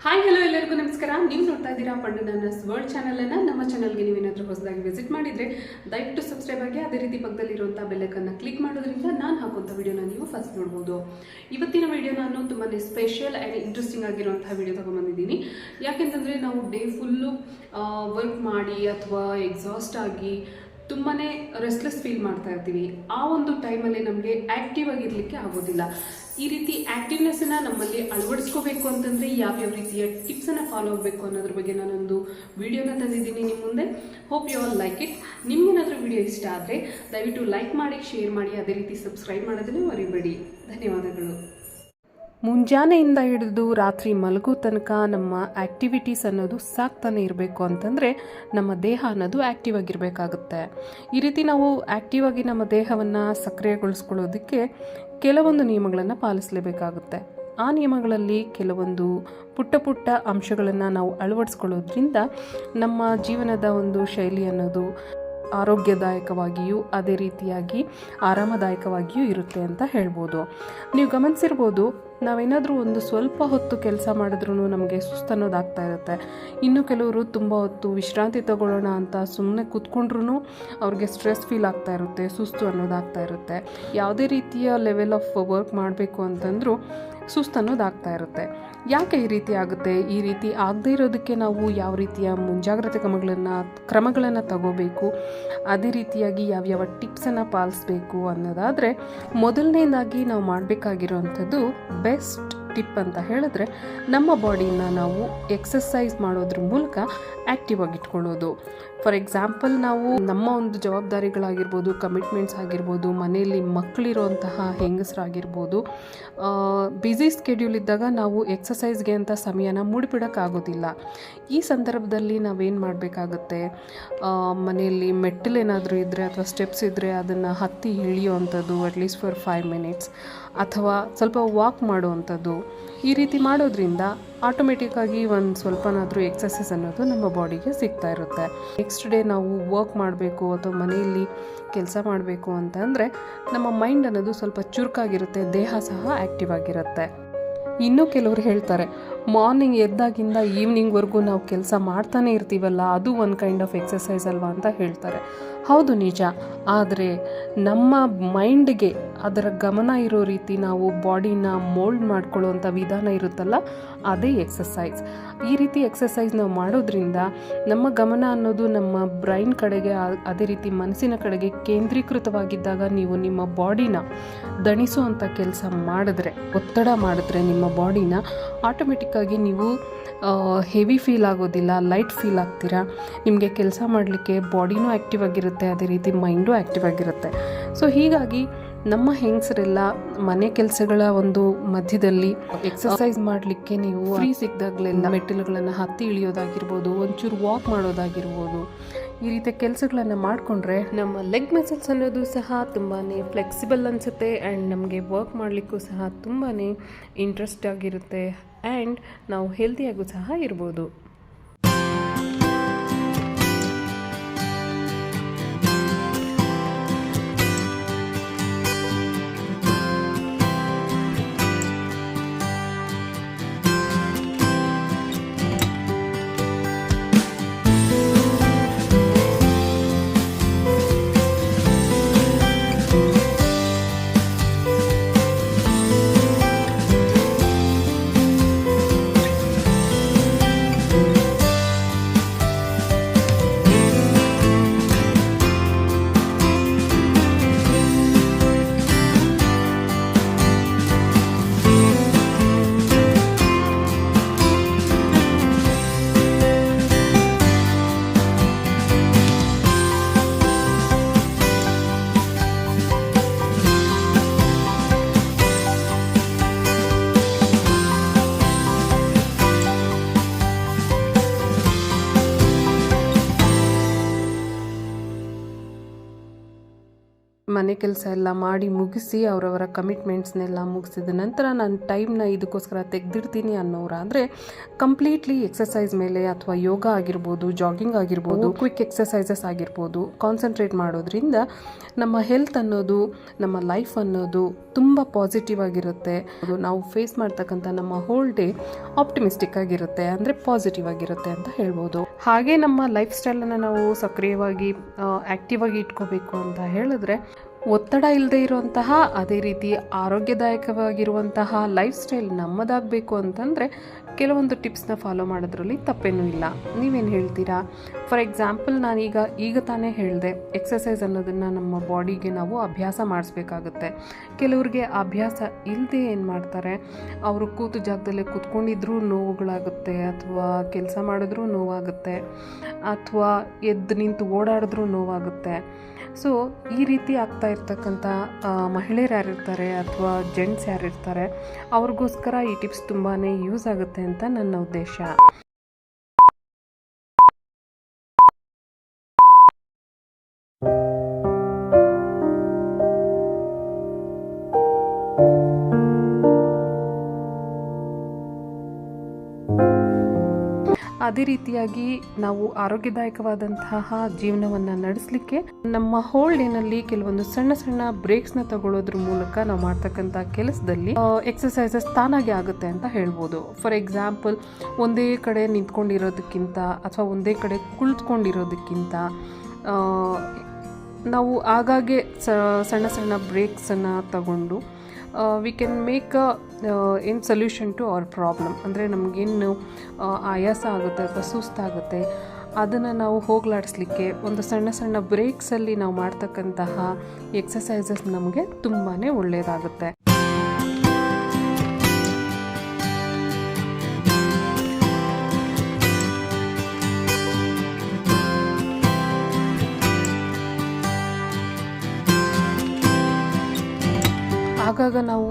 Hi hello ಎಲ್ಲರಿಗೂ ನಮಸ್ಕಾರ. ನೀವು ನೋಡ್ತಾ ಇದ್ದೀರಾ ಪಂಡನಸ್ ವರ್ಲ್ಡ್ ಚಾನಲನ್ನು. ನಮ್ಮ ಚಾನಲ್ಗೆ ನೀವೇನಾದರೂ ಹೊಸದಾಗಿ ವಿಸಿಟ್ ಮಾಡಿದರೆ ದಯವಿಟ್ಟು ಸಬ್ಸ್ಕ್ರೈಬ್ ಆಗಿ, ಅದೇ ರೀತಿ ಪಕ್ಕದಲ್ಲಿರುವಂಥ ಬೆಲ್ಲೈಕನ್ನು ಕ್ಲಿಕ್ ಮಾಡೋದ್ರಿಂದ ನಾನು ಹಾಕುವಂಥ ವಿಡಿಯೋನ ನೀವು ಫಸ್ಟ್ ನೋಡ್ಬೋದು. ಇವತ್ತಿನ ವಿಡಿಯೋ ನಾನು ತುಂಬಾ ಸ್ಪೆಷಲ್ ಆ್ಯಂಡ್ ಇಂಟ್ರೆಸ್ಟಿಂಗ್ ಆಗಿರುವಂಥ ವಿಡಿಯೋ ತೊಗೊಂಬಂದಿದ್ದೀನಿ. ಯಾಕೆಂತಂದರೆ ನಾವು ಡೇ ಫುಲ್ಲು ವರ್ಕ್ ಮಾಡಿ ಅಥವಾ ಎಕ್ಸಾಸ್ಟ್ ಆಗಿ ತುಂಬಾ ರೆಸ್ಟ್ಲೆಸ್ ಫೀಲ್ ಮಾಡ್ತಾ ಇರ್ತೀವಿ. ಆ ಒಂದು ಟೈಮಲ್ಲಿ ನಮಗೆ ಆ್ಯಕ್ಟಿವ್ ಆಗಿರಲಿಕ್ಕೆ ಆಗೋದಿಲ್ಲ. ಈ ರೀತಿ ಆ್ಯಕ್ಟಿವ್ನೆಸ್ಸನ್ನು ನಮ್ಮಲ್ಲಿ ಅಳವಡಿಸ್ಕೋಬೇಕು ಅಂತಂದರೆ ಯಾವ್ಯಾವ ರೀತಿಯ ಟಿಪ್ಸನ್ನು ಫಾಲೋ ಆಗಬೇಕು ಅನ್ನೋದ್ರ ಬಗ್ಗೆ ನಾನೊಂದು ವಿಡಿಯೋನ ತಂದಿದ್ದೀನಿ ನಿಮ್ಮ ಮುಂದೆ. Hope you all like it. ನಿಮಗೇನಾದರೂ ವಿಡಿಯೋ ಇಷ್ಟ ಆದರೆ ದಯವಿಟ್ಟು ಲೈಕ್ ಮಾಡಿ, ಶೇರ್ ಮಾಡಿ, ಅದೇ ರೀತಿ ಸಬ್ಸ್ಕ್ರೈಬ್ ಮಾಡೋದನ್ನು ಮರಿಬೇಡಿ. ಧನ್ಯವಾದಗಳು. ಮುಂಜಾನೆಯಿಂದ ಹಿಡಿದು ರಾತ್ರಿ ಮಲಗೋ ತನಕ ನಮ್ಮ ಆ್ಯಕ್ಟಿವಿಟೀಸ್ ಅನ್ನೋದು ಸಾಕ್ತಾನೆ ಇರಬೇಕು ಅಂತಂದರೆ ನಮ್ಮ ದೇಹ ಅನ್ನೋದು ಆ್ಯಕ್ಟಿವ್ ಆಗಿರಬೇಕಾಗುತ್ತೆ. ಈ ರೀತಿ ನಾವು ಆ್ಯಕ್ಟಿವ್ ಆಗಿ ನಮ್ಮ ದೇಹವನ್ನು ಸಕ್ರಿಯಗೊಳಿಸ್ಕೊಳ್ಳೋದಕ್ಕೆ ಕೆಲವೊಂದು ನಿಯಮಗಳನ್ನು ಪಾಲಿಸಲೇಬೇಕಾಗುತ್ತೆ. ಆ ನಿಯಮಗಳಲ್ಲಿ ಕೆಲವೊಂದು ಪುಟ್ಟ ಪುಟ್ಟ ಅಂಶಗಳನ್ನು ನಾವು ಅಳವಡಿಸ್ಕೊಳ್ಳೋದ್ರಿಂದ ನಮ್ಮ ಜೀವನದ ಒಂದು ಶೈಲಿ ಅನ್ನೋದು ಆರೋಗ್ಯದಾಯಕವಾಗಿಯೂ ಅದೇ ರೀತಿಯಾಗಿ ಆರಾಮದಾಯಕವಾಗಿಯೂ ಇರುತ್ತೆ ಅಂತ ಹೇಳ್ಬೋದು. ನೀವು ಗಮನಿಸಿರ್ಬೋದು, ನಾವೇನಾದರೂ ಒಂದು ಸ್ವಲ್ಪ ಹೊತ್ತು ಕೆಲಸ ಮಾಡಿದ್ರೂ ನಮಗೆ ಸುಸ್ತು ಅನ್ನೋದಾಗ್ತಾ ಇರುತ್ತೆ. ಇನ್ನು ಕೆಲವರು ತುಂಬ ಹೊತ್ತು ವಿಶ್ರಾಂತಿ ತಗೊಳ್ಳೋಣ ಅಂತ ಸುಮ್ಮನೆ ಕೂತ್ಕೊಂಡ್ರೂ ಅವ್ರಿಗೆ ಸ್ಟ್ರೆಸ್ ಫೀಲ್ ಆಗ್ತಾ ಇರುತ್ತೆ, ಸುಸ್ತು ಅನ್ನೋದಾಗ್ತಾ ಇರುತ್ತೆ. ಯಾವುದೇ ರೀತಿಯ ಲೆವೆಲ್ ಆಫ್ ವರ್ಕ್ ಮಾಡಬೇಕು ಅಂತಂದರೂ ಸುಸ್ತು ಅನ್ನೋದಾಗ್ತಾ ಇರುತ್ತೆ. ಯಾಕೆ ಈ ರೀತಿ ಆಗುತ್ತೆ? ಈ ರೀತಿ ಆಗದೇ ಇರೋದಕ್ಕೆ ನಾವು ಯಾವ ರೀತಿಯ ಮುಂಜಾಗ್ರತೆ ಕ್ರಮಗಳನ್ನು ತಗೋಬೇಕು, ಅದೇ ರೀತಿಯಾಗಿ ಯಾವ್ಯಾವ ಟಿಪ್ಸನ್ನು ಪಾಲಿಸ್ಬೇಕು ಅನ್ನೋದಾದರೆ, ಮೊದಲನೇದಾಗಿ ನಾವು ಮಾಡಬೇಕಾಗಿರೋವಂಥದ್ದು ಬೆಸ್ಟ್ ಟಿಪ್ ಅಂತ ಹೇಳಿದ್ರೆ ನಮ್ಮ ಬಾಡಿನ ನಾವು ಎಕ್ಸಸೈಸ್ ಮಾಡೋದ್ರ ಮೂಲಕ ಆ್ಯಕ್ಟಿವ್ ಆಗಿ ಇಟ್ಕೊಳ್ಳೋದು. ಫಾರ್ ಎಕ್ಸಾಂಪಲ್, ನಾವು ನಮ್ಮ ಒಂದು ಜವಾಬ್ದಾರಿಗಳಾಗಿರ್ಬೋದು, ಕಮಿಟ್ಮೆಂಟ್ಸ್ ಆಗಿರ್ಬೋದು, ಮನೆಯಲ್ಲಿ ಮಕ್ಕಳಿರೋಂತಹ ಹೆಂಗಸರಾಗಿರ್ಬೋದು, ಬ್ಯುಸಿ ಸ್ಕೆಡ್ಯೂಲ್ ಇದ್ದಾಗ ನಾವು ಎಕ್ಸಸೈಸ್ಗೆ ಅಂತ ಸಮಯನ ಮುಡಿಬಿಡೋಕ್ಕಾಗೋದಿಲ್ಲ. ಈ ಸಂದರ್ಭದಲ್ಲಿ ನಾವೇನು ಮಾಡಬೇಕಾಗುತ್ತೆ, ಮನೆಯಲ್ಲಿ ಮೆಟ್ಟಿಲೇನಾದರೂ ಇದ್ದರೆ ಅಥವಾ ಸ್ಟೆಪ್ಸ್ ಇದ್ದರೆ ಅದನ್ನು ಹತ್ತಿ ಇಳಿಯೋ ಅಂಥದ್ದು ಅಟ್ಲೀಸ್ಟ್ ಫಾರ್ 5 minutes, ಅಥವಾ ಸ್ವಲ್ಪ ವಾಕ್ ಮಾಡುವಂಥದ್ದು. ಈ ರೀತಿ ಮಾಡೋದ್ರಿಂದ ಆಟೋಮೆಟಿಕ್ಕಾಗಿ ಒಂದು ಸ್ವಲ್ಪನಾದರೂ ಎಕ್ಸಸೈಸ್ ಅನ್ನೋದು ನಮ್ಮ ಬಾಡಿಗೆ ಸಿಗ್ತಾ ಇರುತ್ತೆ. ನೆಕ್ಸ್ಟ್ ಡೇ ನಾವು ವರ್ಕ್ ಮಾಡಬೇಕು ಅಥವಾ ಮನೆಯಲ್ಲಿ ಕೆಲಸ ಮಾಡಬೇಕು ಅಂತಂದರೆ ನಮ್ಮ ಮೈಂಡ್ ಅನ್ನೋದು ಸ್ವಲ್ಪ ಚುರುಕಾಗಿರುತ್ತೆ, ದೇಹ ಸಹ ಆ್ಯಕ್ಟಿವ್ ಆಗಿರುತ್ತೆ. ಇನ್ನೂ ಕೆಲವರು ಹೇಳ್ತಾರೆ, ಮಾರ್ನಿಂಗ್ ಎದ್ದಾಗಿಂದ ಈವ್ನಿಂಗ್ವರೆಗೂ ನಾವು ಕೆಲಸ ಮಾಡ್ತಾನೆ ಇರ್ತೀವಲ್ಲ, ಅದು ಒಂದು ಕೈಂಡ್ ಆಫ್ ಎಕ್ಸಸೈಸ್ ಅಲ್ವಾ ಅಂತ ಹೇಳ್ತಾರೆ. ಹೌದು, ನಿಜ. ಆದರೆ ನಮ್ಮ ಮೈಂಡ್ಗೆ ಅದರ ಗಮನ ಇರೋ ರೀತಿ ನಾವು ಬಾಡಿನ ಮೋಲ್ಡ್ ಮಾಡ್ಕೊಳ್ಳೋವಂಥ ವಿಧಾನ ಇರುತ್ತಲ್ಲ, ಅದೇ ಎಕ್ಸಸೈಸ್. ಈ ರೀತಿ ಎಕ್ಸಸೈಸ್ ನಾವು ಮಾಡೋದ್ರಿಂದ ನಮ್ಮ ಗಮನ ಅನ್ನೋದು ನಮ್ಮ ಬ್ರೈನ್ ಕಡೆಗೆ, ಅದೇ ರೀತಿ ಮನಸ್ಸಿನ ಕಡೆಗೆ ಕೇಂದ್ರೀಕೃತವಾಗಿದ್ದಾಗ ನೀವು ನಿಮ್ಮ ಬಾಡಿನ ದಣಿಸುವಂಥ ಕೆಲಸ ಮಾಡಿದ್ರೆ, ಒತ್ತಡ ಮಾಡಿದ್ರೆ ನಿಮ್ಮ ಬಾಡಿನ, ಆಟೋಮೆಟಿಕ್ಕಾಗಿ ನೀವು ಹೆವಿ ಫೀಲ್ ಆಗೋದಿಲ್ಲ, ಲೈಟ್ ಫೀಲ್ ಆಗ್ತೀರಾ. ನಿಮಗೆ ಕೆಲಸ ಮಾಡಲಿಕ್ಕೆ ಬಾಡಿನೂ ಆ್ಯಕ್ಟಿವ್ ಆಗಿರುತ್ತೆ, ಅದೇ ರೀತಿ ಮೈಂಡು ಆ್ಯಕ್ಟಿವ್ ಆಗಿರುತ್ತೆ. ಸೊ ಹೀಗಾಗಿ ನಮ್ಮ ಹೆಂಗಸರೆಲ್ಲ ಮನೆ ಕೆಲಸಗಳ ಒಂದು ಮಧ್ಯದಲ್ಲಿ ಎಕ್ಸಸೈಸ್ ಮಾಡಲಿಕ್ಕೆ ನೀವು ಫ್ರೀ ಸಿಕ್ಕಿದಾಗಲೆಲ್ಲ ಮೆಟ್ಟಿಲುಗಳನ್ನು ಹತ್ತಿ ಇಳಿಯೋದಾಗಿರ್ಬೋದು, ಒಂಚೂರು ವಾಕ್ ಮಾಡೋದಾಗಿರ್ಬೋದು, ಈ ರೀತಿಯ ಕೆಲಸಗಳನ್ನು ಮಾಡಿಕೊಂಡ್ರೆ ನಮ್ಮ ಲೆಗ್ ಮಸಲ್ಸ್ ಅನ್ನೋದು ಸಹ ತುಂಬಾ ಫ್ಲೆಕ್ಸಿಬಲ್ ಅನಿಸುತ್ತೆ ಆ್ಯಂಡ್ ನಮಗೆ ವರ್ಕ್ ಮಾಡಲಿಕ್ಕೂ ಸಹ ತುಂಬಾ ಇಂಟ್ರೆಸ್ಟ್ ಆಗಿರುತ್ತೆ ಆ್ಯಂಡ್ ನಾವು ಹೆಲ್ತಿಯಾಗೂ ಸಹ ಇರ್ಬೋದು. ಮನೆ ಕೆಲಸ ಎಲ್ಲ ಮಾಡಿ ಮುಗಿಸಿ ಅವರವರ ಕಮಿಟ್ಮೆಂಟ್ಸ್ನೆಲ್ಲ ಮುಗಿಸಿದ ನಂತರ ನಾನು ಟೈಮ್ನ ಇದಕ್ಕೋಸ್ಕರ ತೆಗೆದಿರ್ತೀನಿ ಅನ್ನೋರಾದರೆ ಕಂಪ್ಲೀಟ್ಲಿ ಎಕ್ಸಸೈಸ್ ಮೇಲೆ ಅಥವಾ ಯೋಗ ಆಗಿರ್ಬೋದು, ಜಾಗಿಂಗ್ ಆಗಿರ್ಬೋದು, ಕ್ವಿಕ್ ಎಕ್ಸಸೈಸಸ್ ಆಗಿರ್ಬೋದು ಕಾನ್ಸಂಟ್ರೇಟ್ ಮಾಡೋದ್ರಿಂದ ನಮ್ಮ ಹೆಲ್ತ್ ಅನ್ನೋದು, ನಮ್ಮ ಲೈಫ್ ಅನ್ನೋದು ತುಂಬ ಪಾಸಿಟಿವ್ ಆಗಿರುತ್ತೆ. ಅದು ನಾವು ಫೇಸ್ ಮಾಡ್ತಕ್ಕಂಥ ನಮ್ಮ ಹೋಲ್ ಡೇ ಆಪ್ಟಿಮಿಸ್ಟಿಕ್ ಆಗಿರುತ್ತೆ, ಅಂದರೆ ಪಾಸಿಟಿವ್ ಆಗಿರುತ್ತೆ ಅಂತ ಹೇಳ್ಬೋದು. ಹಾಗೆ ನಮ್ಮ ಲೈಫ್ ಸ್ಟೈಲನ್ನು ನಾವು ಸಕ್ರಿಯವಾಗಿ ಆ್ಯಕ್ಟಿವ್ ಆಗಿ ಇಟ್ಕೋಬೇಕು ಅಂತ ಹೇಳಿದ್ರೆ ಒತ್ತಡ ಇಲ್ಲದೆ ಇರುವಂತಹ, ಅದೇ ರೀತಿ ಆರೋಗ್ಯದಾಯಕವಾಗಿರುವಂತಹ ಲೈಫ್ ಸ್ಟೈಲ್ ನಮ್ಮದಾಗಬೇಕು ಅಂತಂದರೆ ಕೆಲವೊಂದು ಟಿಪ್ಸ್ನ ಫಾಲೋ ಮಾಡೋದ್ರಲ್ಲಿ ತಪ್ಪೇನೂ ಇಲ್ಲ. ನೀವೇನು ಹೇಳ್ತೀರಾ? ಫಾರ್ ಎಕ್ಸಾಂಪಲ್ ಈಗ ತಾನೇ ಹೇಳಿದೆ, ಎಕ್ಸಸೈಸ್ ಅನ್ನೋದನ್ನು ನಮ್ಮ ಬಾಡಿಗೆ ನಾವು ಅಭ್ಯಾಸ ಮಾಡಿಸ್ಬೇಕಾಗುತ್ತೆ. ಕೆಲವ್ರಿಗೆ ಅಭ್ಯಾಸ ಇಲ್ಲದೆ ಏನು ಮಾಡ್ತಾರೆ, ಅವರು ಕೂತು ಜಾಗದಲ್ಲೇ ಕೂತ್ಕೊಂಡಿದ್ರೂ ನೋವುಗಳಾಗುತ್ತೆ, ಅಥವಾ ಕೆಲಸ ಮಾಡಿದ್ರೂ ನೋವಾಗುತ್ತೆ, ಅಥವಾ ಎದ್ದು ನಿಂತು ಓಡಾಡಿದ್ರೂ ನೋವಾಗುತ್ತೆ. ಸೊ ಈ ರೀತಿ ಆಗ್ತಾ ಇರ್ತಕ್ಕಂಥ ಮಹಿಳೆಯರು ಯಾರಿರ್ತಾರೆ ಅಥವಾ ಜೆಂಟ್ಸ್ ಯಾರಿರ್ತಾರೆ ಅವ್ರಿಗೋಸ್ಕರ ಈ ಟಿಪ್ಸ್ ತುಂಬಾ ಯೂಸ್ ಆಗುತ್ತೆ ಅಂತ ನನ್ನ ಉದ್ದೇಶ. ಅದೇ ರೀತಿಯಾಗಿ ನಾವು ಆರೋಗ್ಯದಾಯಕವಾದಂತಹ ಜೀವನವನ್ನು ನಡೆಸಲಿಕ್ಕೆ ನಮ್ಮ ಹೋಲ್ ಡೇನಲ್ಲಿ ಕೆಲವೊಂದು ಸಣ್ಣ ಸಣ್ಣ ಬ್ರೇಕ್ಸ್ನ ತಗೊಳ್ಳೋದ್ರ ಮೂಲಕ ನಾವು ಮಾಡ್ತಕ್ಕಂಥ ಕೆಲಸದಲ್ಲಿ ಎಕ್ಸಸೈಸಸ್ ತಾನಾಗೆ ಆಗುತ್ತೆ ಅಂತ ಹೇಳ್ಬೋದು. ಫಾರ್ ಎಕ್ಸಾಂಪಲ್, ಒಂದೇ ಕಡೆ ನಿಂತ್ಕೊಂಡಿರೋದಕ್ಕಿಂತ ಅಥವಾ ಒಂದೇ ಕಡೆ ಕುಳಿತುಕೊಂಡಿರೋದಕ್ಕಿಂತ ನಾವು ಆಗಾಗ್ಗೆ ಸಣ್ಣ ಸಣ್ಣ ಬ್ರೇಕ್ಸನ್ನು ತಗೊಂಡು ವಿ ಕ್ಯಾನ್ ಮೇಕ್ ಏನು ಸೊಲ್ಯೂಷನ್ ಟು ಅವರ್ ಪ್ರಾಬ್ಲಮ್. ಅಂದರೆ ನಮಗೇನು ಆಯಾಸ ಆಗುತ್ತೆ ಅಥವಾ ಸುಸ್ತಾಗುತ್ತೆ ಅದನ್ನು ನಾವು ಹೋಗಲಾಡಿಸ್ಲಿಕ್ಕೆ ಒಂದು ಸಣ್ಣ ಸಣ್ಣ ಬ್ರೇಕ್ಸಲ್ಲಿ ನಾವು ಮಾಡ್ತಕ್ಕಂತಹ ಎಕ್ಸಸೈಸಸ್ ನಮಗೆ ತುಂಬಾ ಒಳ್ಳೆಯದಾಗುತ್ತೆ. ಆಗಾಗ ನಾವು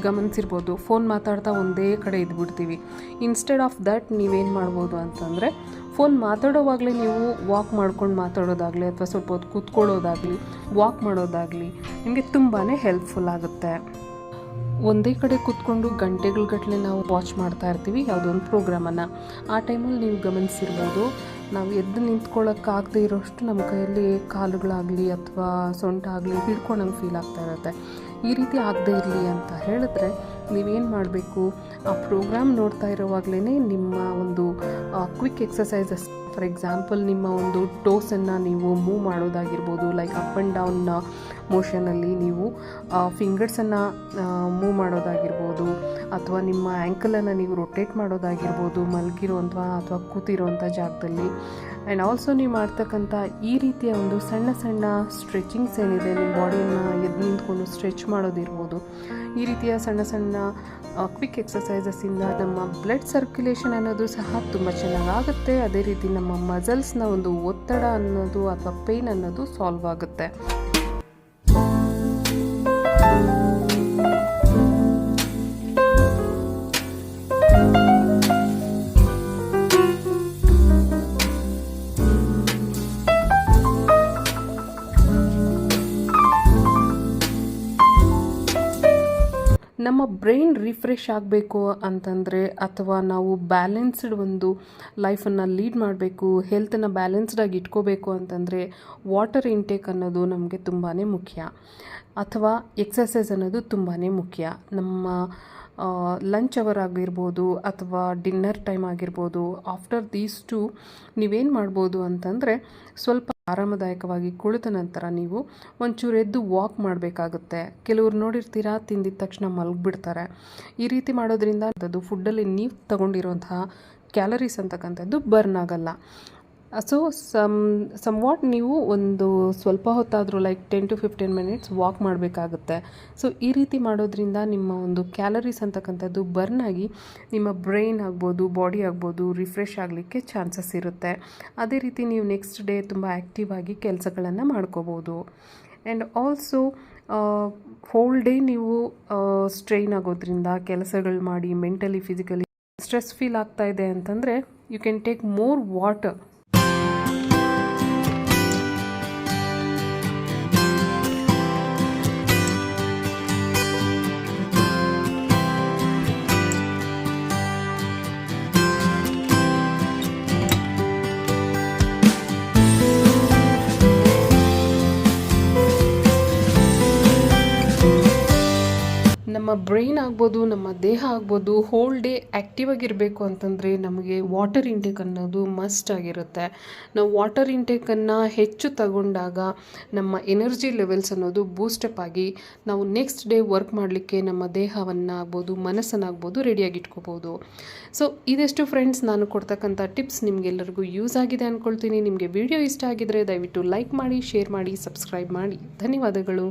ಗಮನಿಸಿರ್ಬೋದು, ಫೋನ್ ಮಾತಾಡ್ತಾ ಒಂದೇ ಕಡೆ ಇದ್ಬಿಡ್ತೀವಿ. ಇನ್ಸ್ಟೆಡ್ ಆಫ್ ದಟ್ ನೀವೇನು ಮಾಡ್ಬೋದು ಅಂತಂದರೆ, ಫೋನ್ ಮಾತಾಡೋವಾಗಲೇ ನೀವು ವಾಕ್ ಮಾಡ್ಕೊಂಡು ಮಾತಾಡೋದಾಗಲಿ ಅಥವಾ ಸ್ವಲ್ಪ ಹೊತ್ತು ಕೂತ್ಕೊಳ್ಳೋದಾಗಲಿ, ವಾಕ್ ಮಾಡೋದಾಗಲಿ ನಿಮಗೆ ತುಂಬಾ ಹೆಲ್ಪ್ಫುಲ್ ಆಗುತ್ತೆ. ಒಂದೇ ಕಡೆ ಕೂತ್ಕೊಂಡು ಗಂಟೆಗಟ್ಟಲೆ ನಾವು ವಾಚ್ ಮಾಡ್ತಾ ಇರ್ತೀವಿ ಯಾವುದೋ ಒಂದು ಪ್ರೋಗ್ರಾಮನ್ನು. ಆ ಟೈಮಲ್ಲಿ ನೀವು ಗಮನಿಸಿರ್ಬೋದು, ನಾವು ಎದ್ದು ನಿಂತ್ಕೊಳ್ಳೋಕ್ಕಾಗದೇ ಇರೋಷ್ಟು ನಮ್ಮ ಕೈಯಲ್ಲಿ ಕಾಲುಗಳಾಗಲಿ ಅಥವಾ ಸೊಂಟ ಆಗಲಿ ಹಿಡ್ಕೊಂಡಂಗೆ ಫೀಲ್ ಆಗ್ತಾ ಇರುತ್ತೆ. ಈ ರೀತಿ ಆಗದೇ ಇರಲಿ ಅಂತ ಹೇಳಿದ್ರೆ ನೀವೇನು ಮಾಡಬೇಕು, ಆ ಪ್ರೋಗ್ರಾಮ್ ನೋಡ್ತಾ ಇರೋವಾಗಲೇ ನಿಮ್ಮ ಒಂದು ಕ್ವಿಕ್ ಎಕ್ಸಸೈಸಸ್, ಫಾರ್ ಎಕ್ಸಾಂಪಲ್ ನಿಮ್ಮ ಒಂದು ಟೋಸನ್ನು ನೀವು ಮೂವ್ ಮಾಡೋದಾಗಿರ್ಬೋದು, ಲೈಕ್ ಅಪ್ ಆ್ಯಂಡ್ ಡೌನ್ ಮೋಷನಲ್ಲಿ ನೀವು ಫಿಂಗರ್ಸನ್ನು ಮೂವ್ ಮಾಡೋದಾಗಿರ್ಬೋದು, ಅಥವಾ ನಿಮ್ಮ ಆ್ಯಂಕಲನ್ನು ನೀವು ರೊಟೇಟ್ ಮಾಡೋದಾಗಿರ್ಬೋದು ಮಲಗಿರುವಂಥ ಅಥವಾ ಕೂತಿರೋವಂಥ ಜಾಗದಲ್ಲಿ. ಆ್ಯಂಡ್ ಆಲ್ಸೋ ನೀವು ಮಾಡ್ತಕ್ಕಂಥ ಈ ರೀತಿಯ ಒಂದು ಸಣ್ಣ ಸಣ್ಣ ಸ್ಟ್ರೆಚಿಂಗ್ಸ್ ಏನಿದೆ, ನಿಮ್ಮ ಬಾಡಿಯನ್ನು ಎದ್ದು ನಿಂತ್ಕೊಂಡು ಸ್ಟ್ರೆಚ್ ಮಾಡೋದಿರ್ಬೋದು, ಈ ರೀತಿಯ ಸಣ್ಣ ಸಣ್ಣ ಕ್ವಿಕ್ ಎಕ್ಸಸೈಸಸ್ಸಿಂದ ನಮ್ಮ ಬ್ಲಡ್ ಸರ್ಕ್ಯುಲೇಷನ್ ಅನ್ನೋದು ಸಹ ತುಂಬ ಚೆನ್ನಾಗಾಗುತ್ತೆ. ಅದೇ ರೀತಿ ನಮ್ಮ ಮಸಲ್ಸ್ನ ಒಂದು ಒತ್ತಡ ಅನ್ನೋದು ಅಥವಾ ಪೇಯ್ನ್ ಅನ್ನೋದು ಸಾಲ್ವ್ ಆಗುತ್ತೆ. ನಮ್ಮ ಬ್ರೈನ್ ರಿಫ್ರೆಶ್ ಆಗಬೇಕು ಅಂತಂದರೆ, ಅಥವಾ ನಾವು ಬ್ಯಾಲೆನ್ಸ್ಡ್ ಒಂದು ಲೈಫನ್ನು ಲೀಡ್ ಮಾಡಬೇಕು, ಹೆಲ್ತನ್ನು ಬ್ಯಾಲೆನ್ಸ್ಡಾಗಿ ಇಟ್ಕೋಬೇಕು ಅಂತಂದರೆ ವಾಟರ್ ಇಂಟೇಕ್ ಅನ್ನೋದು ನಮಗೆ ತುಂಬಾ ಮುಖ್ಯ, ಅಥವಾ ಎಕ್ಸಸೈಸ್ ಅನ್ನೋದು ತುಂಬಾ ಮುಖ್ಯ. ನಮ್ಮ ಲಂಚ್ ಅವರ್ ಆಗಿರ್ಬೋದು ಅಥವಾ ಡಿನ್ನರ್ ಟೈಮ್ ಆಗಿರ್ಬೋದು, ಆಫ್ಟರ್ ದೀಸ್ ಟು ನೀವೇನು ಮಾಡ್ಬೋದು ಅಂತಂದರೆ, ಸ್ವಲ್ಪ ಆರಾಮದಾಯಕವಾಗಿ ಕುಳಿತ ನಂತರ ನೀವು ಒಂಚೂರು ಎದ್ದು ವಾಕ್ ಮಾಡಬೇಕಾಗುತ್ತೆ. ಕೆಲವ್ರು ನೋಡಿರ್ತೀರಾ, ತಿಂದಿದ ತಕ್ಷಣ ಮಲಗಿಬಿಡ್ತಾರೆ. ಈ ರೀತಿ ಮಾಡೋದ್ರಿಂದ ಅದು ಫುಡ್ಡಲ್ಲಿ ನೀವು ತಗೊಂಡಿರೋಂತಹ ಕ್ಯಾಲರೀಸ್ ಅಂತಕ್ಕಂಥದ್ದು ಬರ್ನ್ ಆಗಲ್ಲ. ಸೊ ಸಮ್ವಾಟ್ ನೀವು ಒಂದು ಸ್ವಲ್ಪ ಹೊತ್ತಾದರೂ ಲೈಕ್ 10 to 15 minutes ವಾಕ್ ಮಾಡಬೇಕಾಗುತ್ತೆ. ಸೊ ಈ ರೀತಿ ಮಾಡೋದ್ರಿಂದ ನಿಮ್ಮ ಒಂದು ಕ್ಯಾಲರೀಸ್ ಅಂತಕ್ಕಂಥದ್ದು ಬರ್ನ್ ಆಗಿ ನಿಮ್ಮ ಬ್ರೈನ್ ಆಗ್ಬೋದು, ಬಾಡಿ ಆಗ್ಬೋದು ರಿಫ್ರೆಶ್ ಆಗಲಿಕ್ಕೆ ಚಾನ್ಸಸ್ ಇರುತ್ತೆ. ಅದೇ ರೀತಿ ನೀವು ನೆಕ್ಸ್ಟ್ ಡೇ ತುಂಬ ಆ್ಯಕ್ಟಿವ್ ಆಗಿ ಕೆಲಸಗಳನ್ನು ಮಾಡ್ಕೋಬೋದು. ಆ್ಯಂಡ್ ಆಲ್ಸೋ ಹೋಲ್ ಡೇ ನೀವು ಸ್ಟ್ರೈನ್ ಆಗೋದ್ರಿಂದ ಕೆಲಸಗಳು ಮಾಡಿ ಮೆಂಟಲಿ ಫಿಸಿಕಲಿ ಸ್ಟ್ರೆಸ್ ಫೀಲ್ ಆಗ್ತಾ ಇದೆ ಅಂತಂದರೆ you can take more water. Brain ಆಗ್ಬೋದು, ನಮ್ಮ ದೇಹ ಆಗ್ಬೋದು, ಹೋಲ್ ಡೇ ಆ್ಯಕ್ಟಿವ್ ಆಗಿರಬೇಕು ಅಂತಂದರೆ ನಮಗೆ ವಾಟರ್ ಇಂಟೇಕ್ ಅನ್ನೋದು ಮಸ್ಟ್ ಆಗಿರುತ್ತೆ. ನಾವು ವಾಟರ್ ಇಂಟೇಕನ್ನು ಹೆಚ್ಚು ತಗೊಂಡಾಗ ನಮ್ಮ ಎನರ್ಜಿ ಲೆವೆಲ್ಸ್ ಅನ್ನೋದು ಬೂಸ್ಟಪ್ ಆಗಿ ನಾವು ನೆಕ್ಸ್ಟ್ ಡೇ ವರ್ಕ್ ಮಾಡಲಿಕ್ಕೆ ನಮ್ಮ ದೇಹವನ್ನು ಆಗ್ಬೋದು, ಮನಸ್ಸನ್ನಾಗ್ಬೋದು ರೆಡಿಯಾಗಿ ಇಟ್ಕೋಬೋದು. ಸೊ ಇದೆಷ್ಟು ಫ್ರೆಂಡ್ಸ್ ನಾನು ಕೊಡ್ತಕ್ಕಂಥ ಟಿಪ್ಸ್ ನಿಮಗೆಲ್ಲರಿಗೂ ಯೂಸ್ ಆಗಿದೆ ಅಂದ್ಕೊಳ್ತೀನಿ. ನಿಮಗೆ ವಿಡಿಯೋ ಇಷ್ಟ ಆಗಿದರೆ ದಯವಿಟ್ಟು ಲೈಕ್ ಮಾಡಿ, ಶೇರ್ ಮಾಡಿ, ಸಬ್ಸ್ಕ್ರೈಬ್ ಮಾಡಿ. ಧನ್ಯವಾದಗಳು.